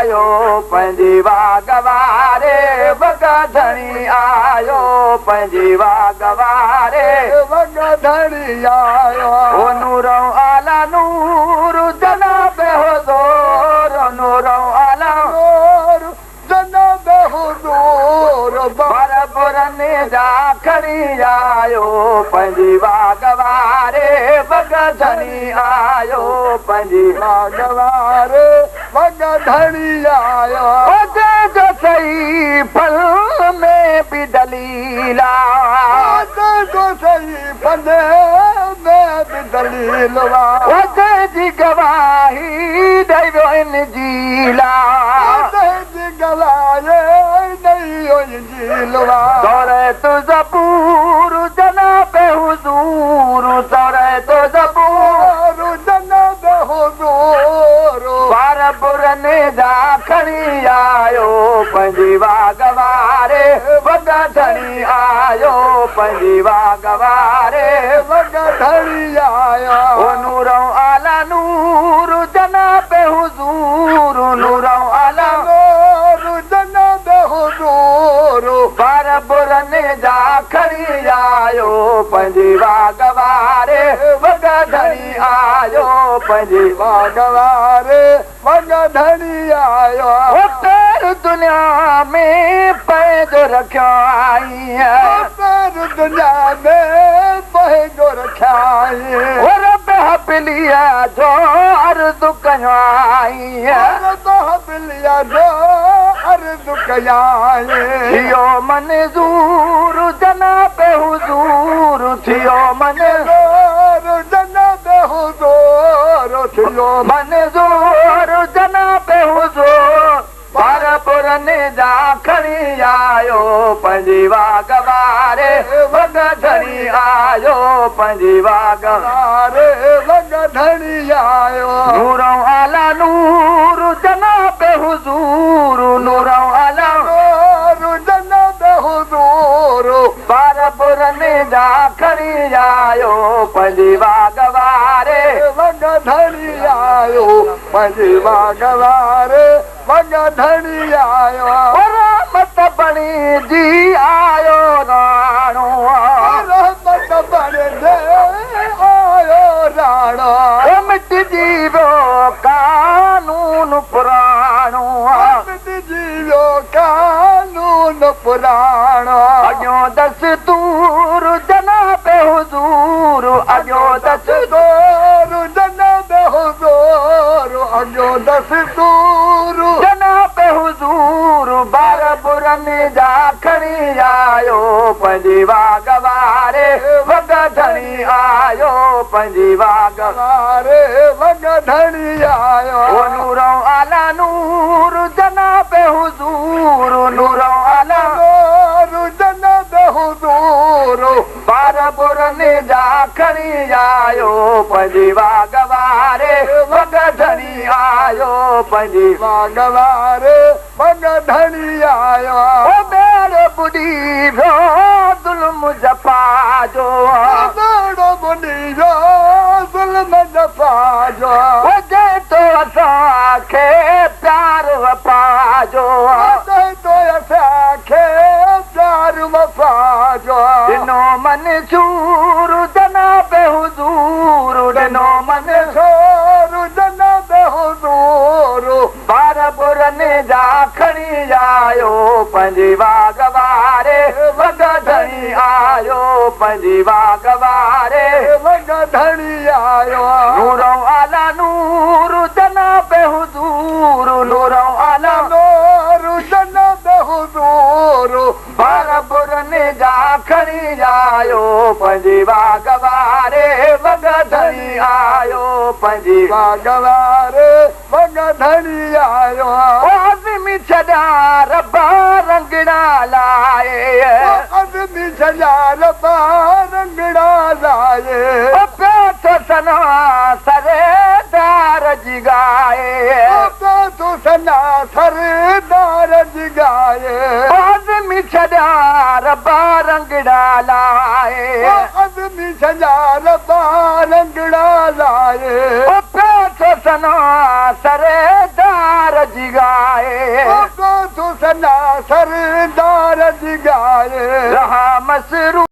आयो पंहिंजी वागवारे वगधणी आयो पंहिंजी वागवारे वगधणी आयो ओ नूरो आला नूर जनाब हुज़ूर नूरो आला नूर जनाब हुज़ूर बरबरने जा खणी आयो पंहिंजी वागवारे वगधणी आयो पंहिंजी वागवारे वगधणी आयो जो सही फल में बि दलीला जो सही फल में बि दलील जी गवाही ॾेई वियो इंजीला जी गवाही ॾेई इंजील तौरात ज़बूर जनाब हुज़ूर तौरात ज़बूर जनाब हुज़ूर बरबरने जा खणी आयो पंहिंजी वागवारे वगधणी आयो पंहिंजी वागवारे वगधणी आयो ओ नूरो आला नूर जनाब हुज़ूर नूरो आला नूर जनाब हुज़ूर बरबरने जा खणी आयो पंहिंजी वागवारे वगधणी आयो पंहिंजी वागवारे वगधणी आयो दुनिया में पैदो रखियो आई दुनिया में पैदो रखियो रब हबलिया जो अर्ज़ु कयो आई हबलिया जो अर्ज़ु कया थियो मंज़ूर जनाब हुज़ूर थियो मंज़ूर जनाब हुज़ूर थियो मंज़ूर जनाब हुज़ूर बरबरने जा खणी आयो पंहिंजी वागवारे वगधणी आयो पंहिंजी वागवारे वगधणी आयो नूरो आला नूर जनाब हुज़ूर नूरो आला नूर जनाब हुज़ूर बरबरने जा खणी आयो पंहिंजी वागवारे वगधणी आयो पंहिंजी वागवारे वगधणी आयो रहमत बणी जी आयो राणो रहमत बणी जे आयो राणो मिटजी वियो कानून पुराणो मिटजी वियो कानून पुराणो अॻियो दस्तूर जनाब हुज़ूर अॻियो दस्तूर जनाब हुज़ूर अॻियो दस्तूर जनाब हुज़ूर बरबरने जा खणी आयो पंहिंजी वागवारे वगधणी आयो पंहिंजी वागवारे वगधणी आयो ओ नूरो आला नूर जनाब हुज़ूर नूरो आला नूर जनाब हुज़ूर बरबरने जा खणी आयो पंहिंजी वागवारे वगधणी आयो पंहिंजी वागवारे वगधणी आयो ओ बेड़ो बुॾी वियो ज़ुल्म जफ़ा जो बेड़ो बुॾी वियो ज़ुल्म जफ़ा जो हुजे तो असांखे प्यार वफ़ा जो हुजे तो असांखे प्यार वफ़ा जो ॾिनो मंशूर जनाब हुज़ूर ॾिनो मंशूर जनाब हुज़ूर बरबरने जा खणी आयो पंहिंजी वागवारे वगधणी आयो पंहिंजी वागवारे वगधणी आयो नूरो आला नूर जनाब हुज़ूर नूरो आला नूर जनाब हुज़ूर बरबरने जा खणी आयो पंहिंजी वागवारे वगधणी आयो पंहिंजी वागवारे वगधणी आयो आज़मी छॾा रब्बा रंगड़ा लाए आज़मी छॾा रब्बा रंगड़ा लाए पेट सना सरेदार जी गाए तो सना सरदार जी गाए आज़मी छॾा रब्बा रंगड़ा लाए आज़मी छॾा रब्बा रंगड़ा लाए पेट सना सरेदार जी गाए सना सरदार जी गाए रहा मसरू